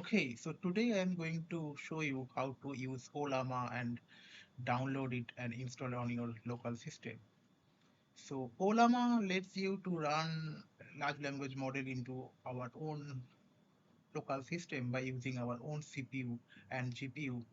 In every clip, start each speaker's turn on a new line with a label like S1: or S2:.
S1: Okay, so today I am going to show you how to use ollama and download it and install on your local system. So ollama lets you to run large language model into our own local system by using our own CPU and GPU,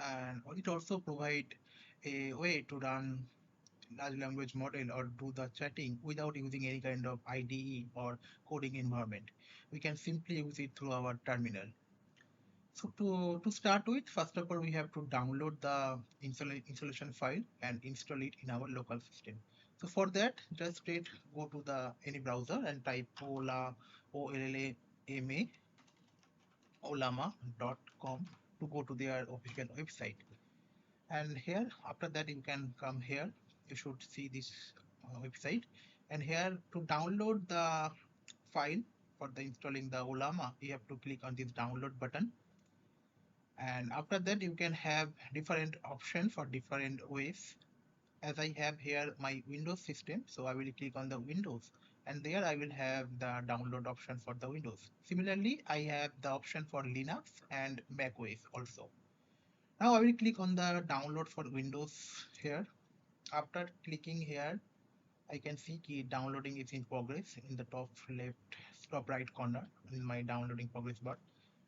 S1: and it also provide a way to run large language model or do the chatting without using any kind of IDE or coding environment. We can simply use it through our terminal. So to start with, first of all, we have to download the installation file and install it in our local system. So for that, just straight go to the any browser and type ollama ollama.com to go to their official website. And here, after that, you can come here. You should see this website. And here to download the file for the installing the Ollama, you have to click on this download button, and after that you can have different options for different ways. As I have here my Windows system, so I will click on the Windows, and there I will have the download option for the Windows. Similarly, I have the option for Linux and Mac OS also. Now I will click on the download for Windows here. After clicking here, I can see key downloading is in progress in the top left, top right corner in my downloading progress bar.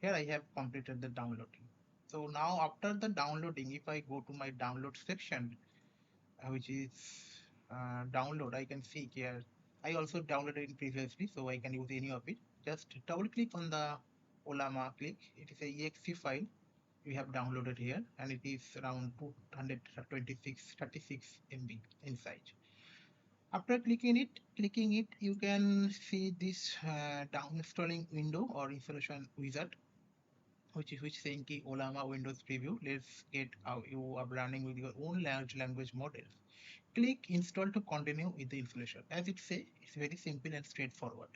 S1: Here I have completed the downloading. So now after the downloading, if I go to my download section, which is download, I can see here. I also downloaded it previously, so I can use any of it. Just double click on the Ollama click. It is a exe file we have downloaded here, and it is around 226 MB inside. After clicking it, you can see this down installing window or installation wizard, which saying ki Ollama Windows Preview. Let's get how you are running with your own large language model. Click install to continue with the installation. As it say, it's very simple and straightforward.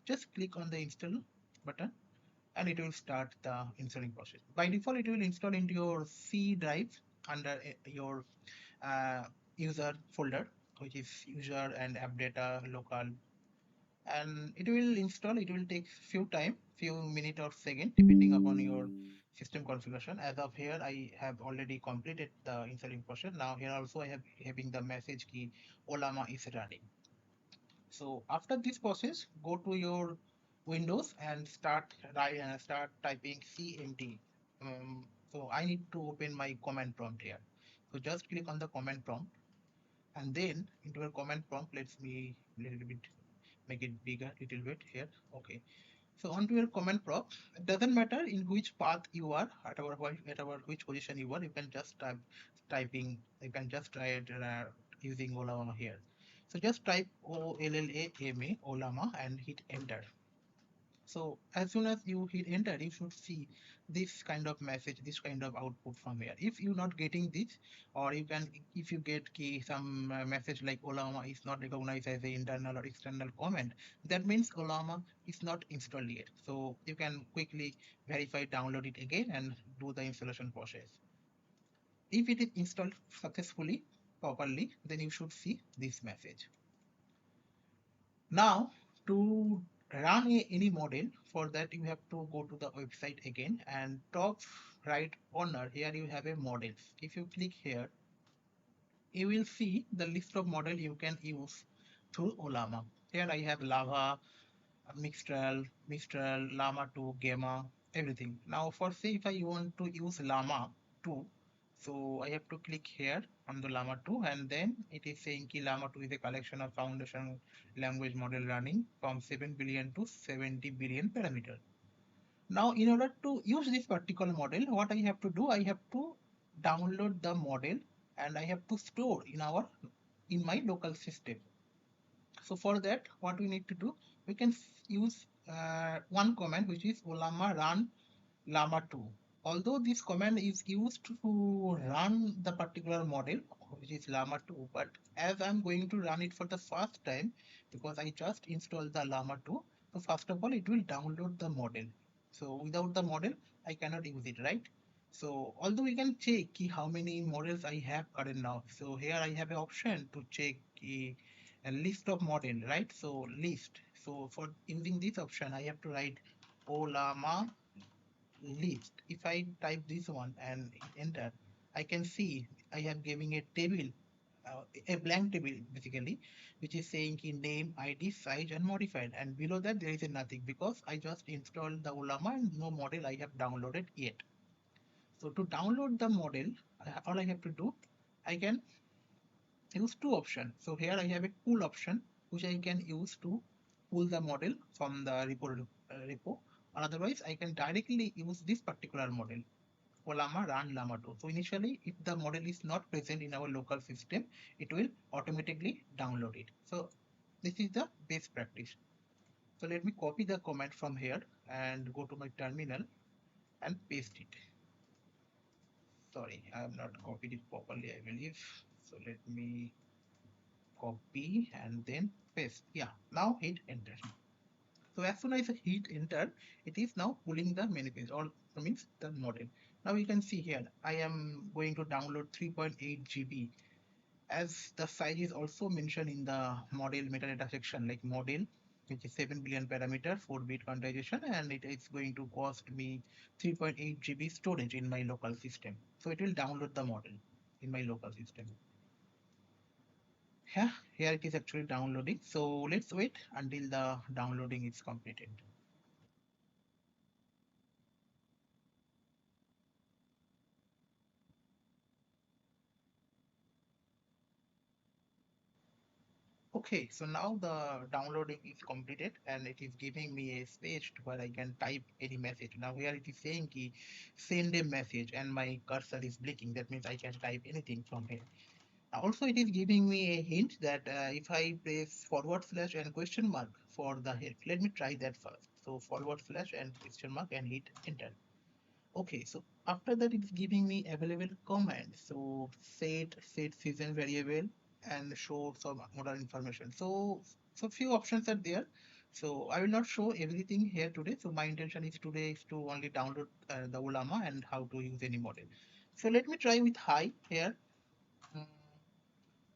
S1: Just click on the install button and it will start the installing process. By default, it will install into your C drive under your uh, user folder, which is user and app data local, and it will install. It will take few minutes or second depending upon your system configuration. As of here, I have already completed the installing process. Now here also I have having the message key Ollama is running. So after this process, go to your Windows and start typing cmd. So I need to open my command prompt here. So just click on the command prompt, and then into your command prompt, let's me little bit make it bigger little bit here. Okay, so onto your command prompt, it doesn't matter in which path you are at our which position you are, you can just typing, you can just try it using Ollama here. So just type ollama Ollama and hit enter. So as soon as you hit enter, you should see this kind of message, this kind of output from here. If you're not getting this, or you can, if you get key some message like Ollama is not recognized as an internal or external comment, that means Ollama is not installed yet. So you can quickly verify, download it again, and do the installation process. If it is installed successfully, properly, then you should see this message. Now, to run any model, for that you have to go to the website again, and top right corner here you have a models. If you click here, you will see the list of model you can use through Ollama. Here I have Lava, Mistral, Llama 2, Gamma, everything. Now for say if I want to use Llama 2, so I have to click here on the Llama 2, and then it is saying ki Llama 2 is a collection of foundation language model running from 7 billion to 70 billion parameter. Now in order to use this particular model, what I have to do, I have to download the model and I have to store in my local system. So for that, what we need to do, we can use one command, which is ollama run llama 2. Although this command is used to run the particular model, which is llama 2, but as I'm going to run it for the first time, because I just installed the llama 2, so first of all, it will download the model. So without the model, I cannot use it, right? So although we can check how many models I have current now. So here I have an option to check a list of model, right? So list. So for using this option, I have to write ollama list. If I type this one and hit enter, I can see I am giving a table, a blank table basically, which is saying key name, ID, size, and modified. And below that there is a nothing because I just installed the Ollama and no model I have downloaded yet. So to download the model, all I have to do, I can use two options. So here I have a pull option which I can use to pull the model from the repo. Or otherwise, I can directly use this particular model, ollama run llama 2. So initially, if the model is not present in our local system, it will automatically download it. So this is the best practice. So let me copy the command from here and go to my terminal and paste it. Sorry, I have not copied it properly, I believe. So let me copy and then paste. Yeah, now hit enter. So as soon as I hit enter, it is now pulling the manifest or means the model. Now you can see here, I am going to download 3.8 GB as the size is also mentioned in the model metadata section, like model, which is 7 billion parameter, 4-bit quantization, and it is going to cost me 3.8 GB storage in my local system. So it will download the model in my local system. Yeah, here it is actually downloading. So let's wait until the downloading is completed. Okay, so now the downloading is completed and it is giving me a space where I can type any message. Now here it is saying ki send a message and my cursor is blinking. That means I can type anything from here. Also, it is giving me a hint that if I press forward slash and question mark for the help, let me try that first. So forward slash and question mark and hit enter. Okay, so after that it's giving me available commands. So set season variable and show some more information. So few options are there. So I will not show everything here today. So my intention is today is to only download the Ollama and how to use any model. So let me try with hi here. Mm,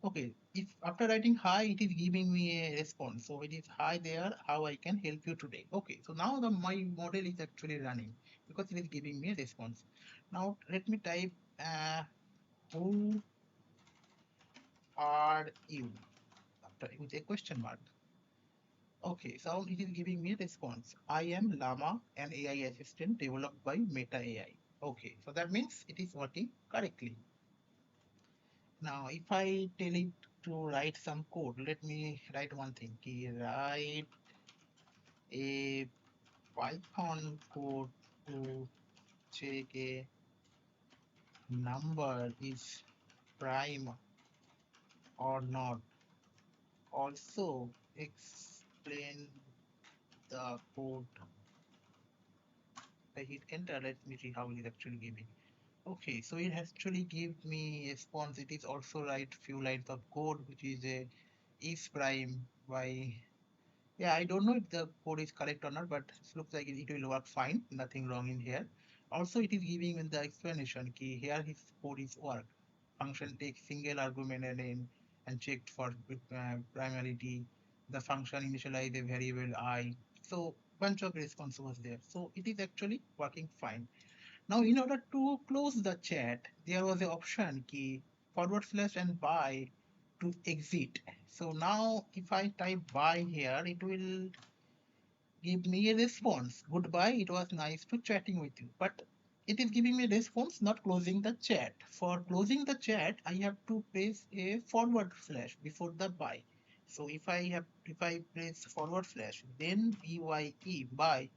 S1: Okay, if after writing hi, it is giving me a response. So it is hi there, how I can help you today. Okay, so now the my model is actually running because it is giving me a response. Now let me type who are you after with a question mark. Okay, so it is giving me a response. I am Llama, an AI assistant developed by Meta AI. Okay, so that means it is working correctly. Now, if I tell it to write some code, let me write one thing. Write a Python code to check a number is prime or not. Also, explain the code. I hit enter. Let me see how it is actually giving. Okay, so it actually give me a response. It is also write few lines of code, which is a is prime by. Yeah, I don't know if the code is correct or not, but it looks like it will work fine. Nothing wrong in here. Also, it is giving in the explanation key here his code is work. Function takes single argument and checked for primality. The function initialize a variable I. So bunch of response was there. So it is actually working fine. Now, in order to close the chat, there was an option key forward slash and by to exit. So now if I type by here, it will give me a response. Goodbye, it was nice to chatting with you. But it is giving me a response, not closing the chat. For closing the chat, I have to press a forward slash before the by. So if I press forward slash, then by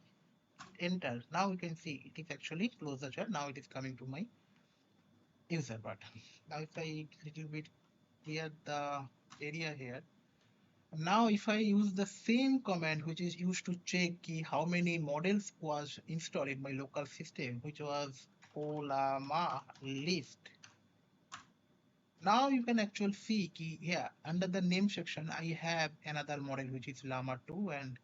S1: enter. Now you can see it is actually close the chat. Now it is coming to my user button. Now if I little bit clear the area here, now if I use the same command which is used to check key how many models was installed in my local system, which was ollama list. Now you can actually see key here under the name section I have another model which is llama 2 and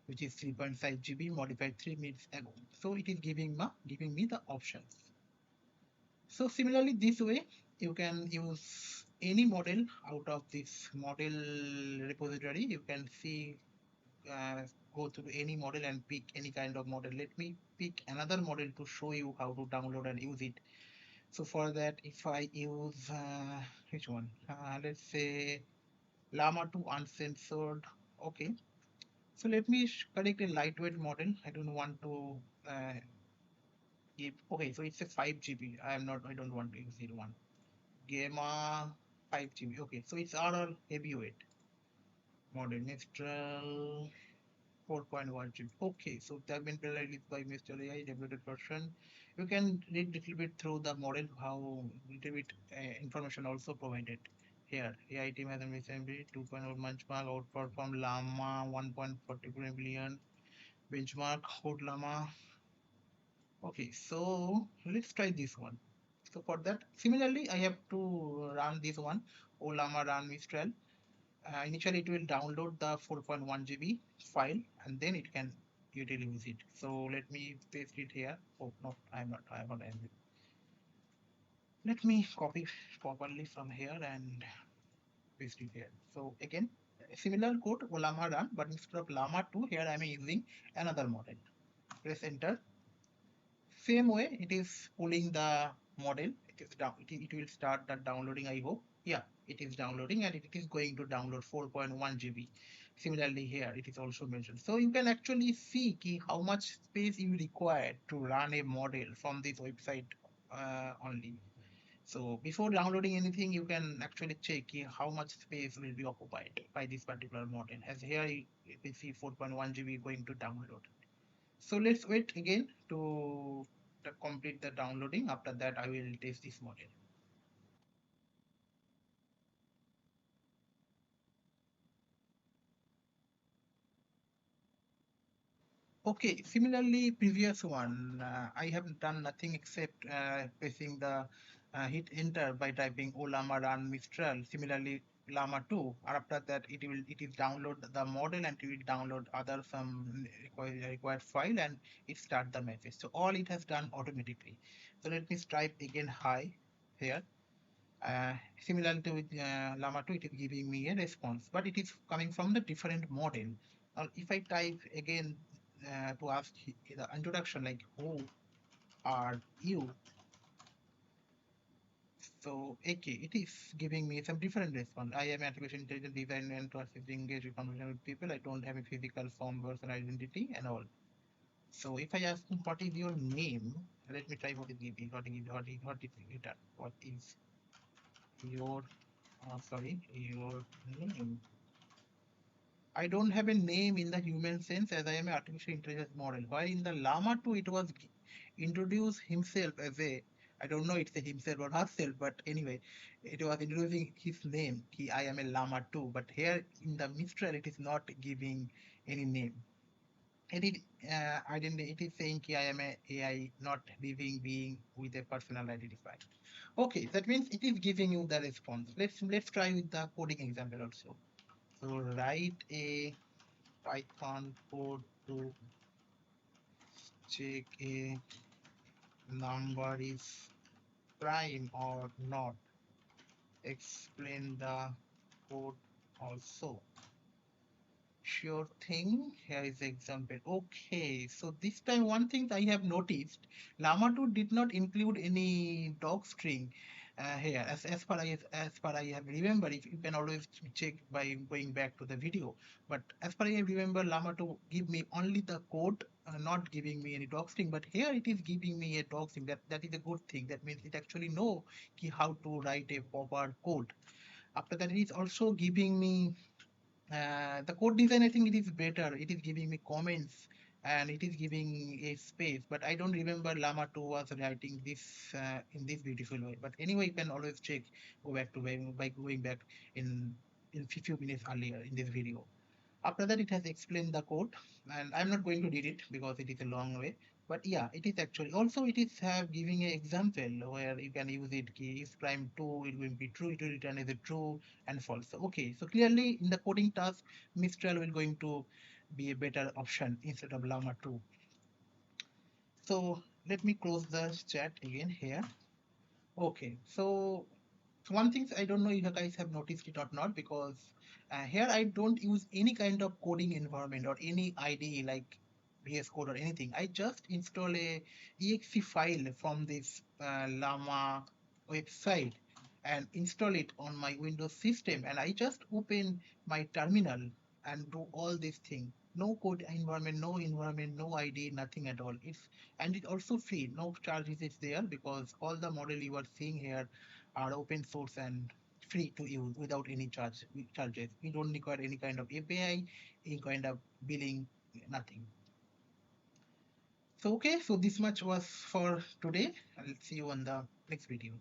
S1: which is 3.5 GB modified 3 minutes ago. So it is giving me the options. So similarly, this way you can use any model out of this model repository. You can see uh, go to any model and pick any kind of model. Let me pick another model to show you how to download and use it. So for that, if I use which one? Let's say Llama 2 uncensored. Okay. So let me connect a lightweight model. I don't want to give. Okay, so it's a 5 GB. I don't want to use it one. Gamma 5 GB. Okay, so it's RR heavyweight model. Mistral 4.1 GB. Okay, so that been released by Mr. AI developed version. You can read little bit through the model how little bit information also provided here. AI team has a assembly 2.0 benchmark outperform Llama 1.44 billion benchmark code Llama. Okay, so let's try this one. So for that, similarly, I have to run this one, ollama run Mistral. Initially, it will download the 4.1 GB file and then it can utilize it. So let me paste it here. Oh, no, I'm not. I'm not. Let me copy properly from here and paste it here. So again, similar code, ollama run, but instead of llama 2, here I'm using another model. Press enter. Same way, it is pulling the model. It is down. It will start the downloading. I hope. Yeah, it is downloading and it is going to download 4.1 GB. Similarly, here it is also mentioned. So you can actually see how much space you require to run a model from this website only. So before downloading anything, you can actually check how much space will be occupied by this particular model. As here you can see 4.1 GB going to download. So let's wait again to complete the downloading. After that, I will test this model. Okay, similarly, previous one, I have done nothing except pressing the hit enter by typing ollama run Mistral. Similarly, llama 2. After that, it is download the model and it will download other some required file and it start the message. So all it has done automatically. So let me type again hi here. Uh, Similar to with Llama 2, it is giving me a response, but it is coming from the different model. Now, if I type again to ask the introduction, like who are you? So, okay, it is giving me some different response. I am artificial intelligence design and to engage with conversation with people. I don't have a physical form, person identity, and all. So, if I ask him, what is your name? Let me try what is giving. What is it? What is your sorry, your name? I don't have a name in the human sense as I am an artificial intelligence model. While in the Llama 2, it was introduced himself as a, I don't know it's a himself or herself, but anyway, it was introducing his name. I am a Llama 2, but here in the Mistral, it is not giving any name. It is identity. It is saying I am a AI, not living being with a personal identifier. Okay, that means it is giving you the response. Let's try with the coding example also. So write a Python code to check a number is prime or not. Explain the code also. Sure thing. Here is the example. Okay, so this time one thing I have noticed, Llama 2 did not include any dog string here. As far I have remember, if you can always check by going back to the video. But as far I remember, Llama 2 give me only the code, not giving me any dog string. But here it is giving me a dog string. That is a good thing. That means it actually know how to write a proper code. After that, it is also giving me the code design. I think it is better. It is giving me comments and it is giving a space. But I don't remember Llama 2 was writing this in this beautiful way. But anyway, you can always check, go back to by going back in few minutes earlier in this video. After that, it has explained the code, and I'm not going to read it because it is a long way. But yeah, it is actually also it is have giving an example where you can use it. If prime 2, it will be true. It will return as a true and false. So, okay, so clearly in the coding task, Mistral will going to be a better option instead of Llama 2. So let me close the chat again here. Okay, so So one thing I don't know if you guys have noticed it or not, because here I don't use any kind of coding environment or any IDE like VS Code or anything. I just install a exe file from this Llama website and install it on my Windows system, and I just open my terminal and do all these things. No code environment, no ID, nothing at all. It's also free. No charges is there because all the model you are seeing here are open source and free to use without any charges. We don't require any kind of API, any kind of billing, nothing. So okay, so this much was for today. I'll see you on the next video.